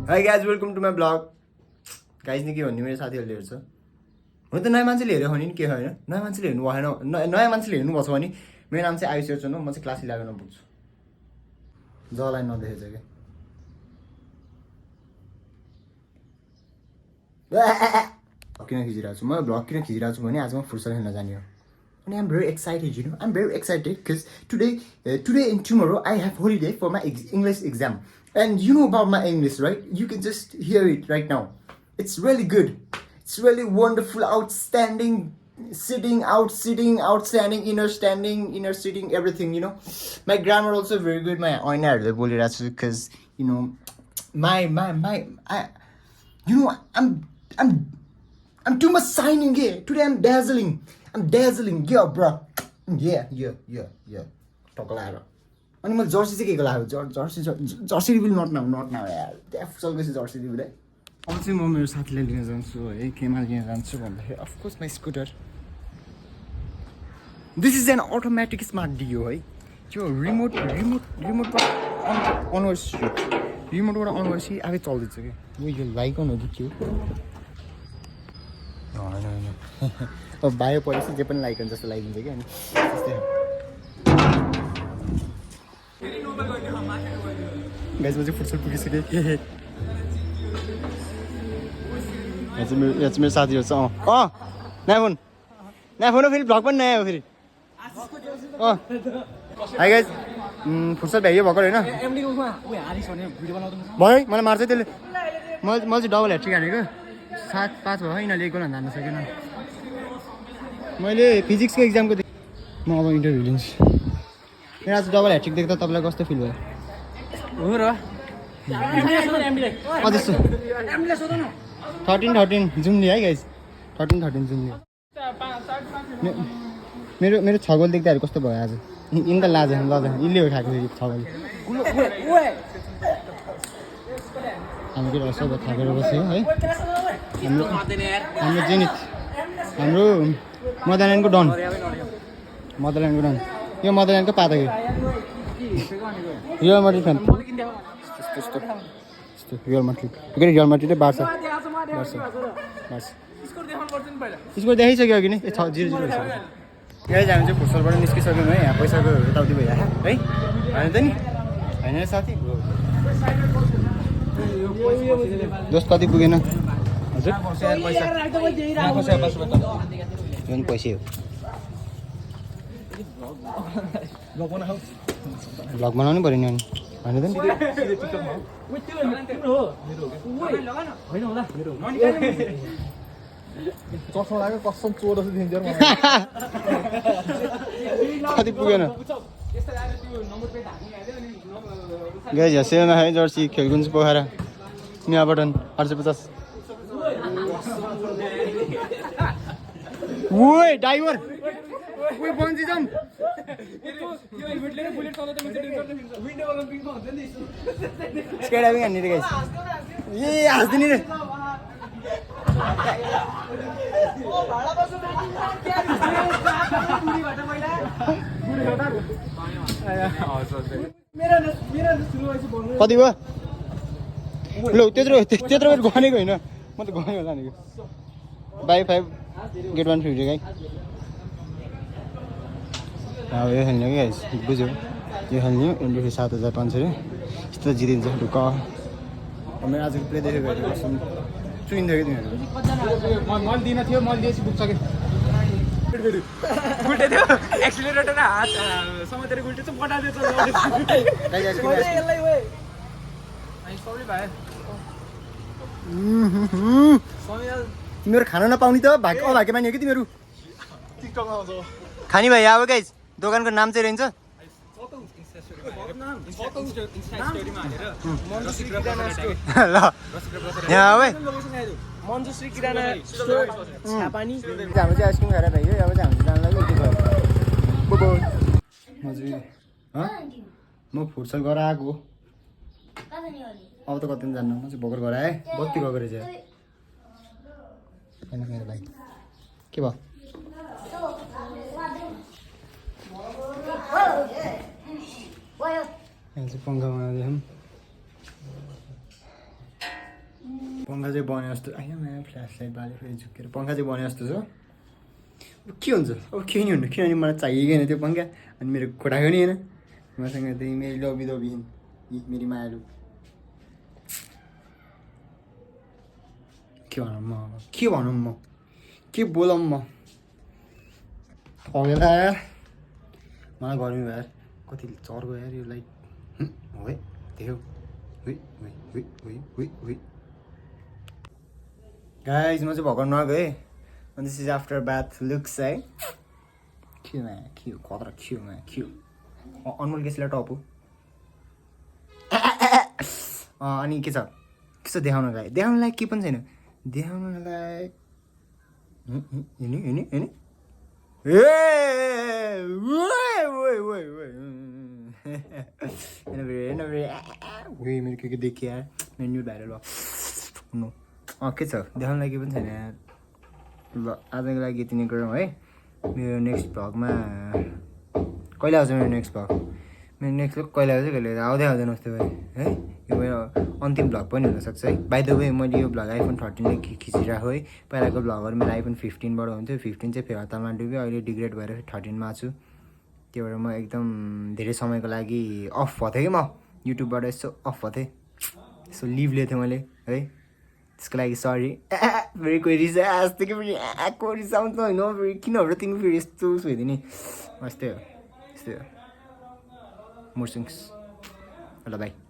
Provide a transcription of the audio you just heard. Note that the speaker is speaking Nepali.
High guys welcome to my vlog guys नि के भन्ने मेरो साथीहरूले हेर्छ हुन त नयाँ मान्छेले हेऱ्यो भने नि के होइन नयाँ मान्छेले हेर्नु भएन नयाँ मान्छेले हेर्नुपर्छ भने मेरो नाम चाहिँ आयुष हेर्छु म चाहिँ क्लास 11 मा पुग्छु जलाई नदेखेछ क्या किन खिचिरहेको छु म भ्लग किन खिचिरहेको छु भने आज म फुटसल खेल्न जाने हो and I'm very excited, you know. I'm very excited because today and tomorrow I have holiday for my English exam. And you know about my English, right? You can just hear it right now. It's really good. It's really wonderful, outstanding, sitting, outstanding, inner sitting, everything, you know. My grammar also very good. My oiner because you know, I'm too much signing here. Today I'm dazzling, yeah, bro. Yeah. Talk louder. अनि मैले जर्सी चाहिँ के लाग्यो जर्सी रिभिल नट नाउ यार त्यहाँ गएपछि जर्सी रिभिल है अब चाहिँ म मेरो साथीलाई लिन जान्छु है केमा लिन जान्छु भन्दाखेरि of course my scooter this is an automatic smart Dio है त्यो रिमोटबाट अन गरेपछि आफै चल्दैछ कि यो लाइक अन हो कि के होइन अब बायो परेपछि जे पनि लाइक हुन्छ जस्तो लागिदिन्छ कि अनि त्यस्तै गाइजमा चाहिँ फुटसल पुगिसकेँ यहाँ चाहिँ मेरो साथीहरू छ नयाँ फोन हो फेरि भ्लग पनि नयाँ हो फेरि हाई गाइज फुटसल भ्याइयो भर्खर होइन भयो मलाई मार्छ त्यसले मैले चाहिँ डबल ह्याट्रिक हानेको 7-5 भयो यिनीहरूले 1 गोल हान्न सकेन मैले फिजिक्सको एक्जामको म अब इन्टरभ्यू लिन्छु मेरो आज डबल ह्याट्रिक देख्दा तपाईँलाई कस्तो फिल भयो हो र 13 जुम्ली है गाइज 13 जुम्ली मेरो 6 गोल देख्दाखेरि कस्तो भयो आज यिनी त लाज यिनले हो खाएको फेरि 6 गोल हामी के सब थाकेर बस्यो है हाम्रो जेनित हाम्रो मदरल्यान्डको डन यो मदरल्यान्डको पाता कि रियल माड्रिड फ्यान त्यस्तो Real Madrid Real Madrid Barca score देखाइसक्यो अघि नै 0-0 भइसक्यो यहाँ चाहिँ हामी चाहिँ फुटसलबाट निस्किसक्यौँ है यहाँ पैसाको यताउति भइहाल्यो है होइन त नि होइन साथी दोस्त कति पुगेन हजुर पैसै हो भ्लग बनाउनु पऱ्यो नि अनि होइन कति पुगेन गाइज सेलमा है जर्सी खेलकुञ्ज पोखरा मियाबटन 850 ओए ड्राइभर ओए बन्जी जम स्काइडाइभिङ हान्ने रे गाइस ए हाँस्दिने रे कति भयो ल त्यत्रो बेर गनेको होइन म त गने होला नि बाई 5 गेट 1 फ्री गाई अब यो खेल्ने कि गाइस बुझ्यो यो खेल्ने एन्ट्री 7500 रे यस्तो जितिन्छ ढुक्क मेरो आजको प्ले देखेको चुइन्थ्यो कि तिमीहरू मैले दिन थियो मैले दिएपछि पुग्छ कि गुल्टे थियो एक्सिलेटर र हात समातेर गुल्टे चाहिँ पटादियो तिमीहरू खाना नपाउने त अभाग्य मान्यो कि तिमीहरू खाने भाइ अब गाइस दोकानको नाम चाहिँ रहन्छ ल यहाँ अब मन्जुश्री किराना स्टोर छापानी हाम्रो चाहिँ आइसक्रिम खाएर भइयो अब चाहिँ हाम्रो जानलाई हजुर म फुटसल गरेर आएको अब त कति पनि जान्नु म चाहिँ भर्खर गराएँ बत्ती गएको रहेछ होइन मेरो भाइ के भयो यहाँ चाहिँ पङ्खा बनाउँदैछौँ पङ्खा चाहिँ बने जस्तो आयो मलाई फ्ल्यास लाइट बाल्यो फेरि झुकेर पङ्खा चाहिँ बने जस्तो छ अब के हुन्छ अब केही नि हुनु किनभने मलाई चाहिएन त्यो पङ्खा अनि मेरो कोठाको नि होइन मसँग त्यही मेरी लबी दबी मेरी मायालु के भनौँ म के बोलौँ म ठगेला यार मलाई गर्मी भयो यार कति चर्को यार यो लाइट हो है देख्यौ गाइज म चाहिँ भर्खर नगएँ अनि this is after bath looks है के हो खतरा के अनमोल केसीलाई टप हो अनि के छ देखाउनलाई के पनि छैन देखाउनलाई मेरो के देखिया मेरो न्यु भाइरल भयो के छ देखाउनलाई के पनि छैन ल आजको लागि यति नै गरौँ है मेरो नेक्स्ट भ्लगमा कहिले आउँछ मेरो नेक्स्ट भ्लग कहिले आउँदैन जस्तो भयो है यो मेरो अन्तिम भ्लग पनि हुनसक्छ है बाइ द वे मैले यो भ्लग आइफोन 13ले खिचिरहेको है पहिलाको भ्लगहरू मेरो आइफोन 15बाट हुन्थ्यो 15 चाहिँ फेरि हतालमा डुब्यो अहिले डिग्रेड भएर 13मा छु त्यो भएर म एकदम धेरै समयको लागि अफ भएको थिएँ कि म युट्युबबाट यसो अफ भएको थिएँ यसो लिभ लिएको थिएँ मैले है त्यसको लागि सरी फेरि कोही रिसाएको कि फेरि को रिसाउँछ होइन फेरि किनबाट तिमी फेरि यस्तो सोधिदिने यस्तै हो मुर्सिङ्स ल बाई